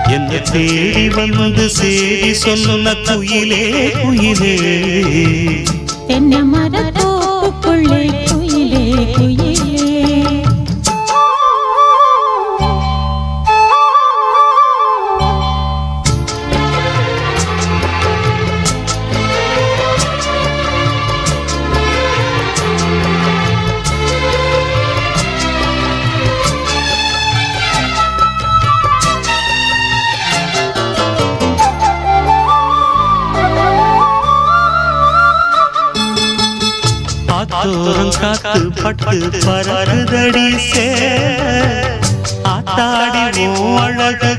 என்ன தேடி வந்து சேரி சொன்ன குயிலே குயிலே தென்னை மரத்தோப்புக்குள்ளே குயிலே குயிலே ஆத்தோரம் காத்து பட்டு பறகுதடி சே ஆத்தாடி அழகு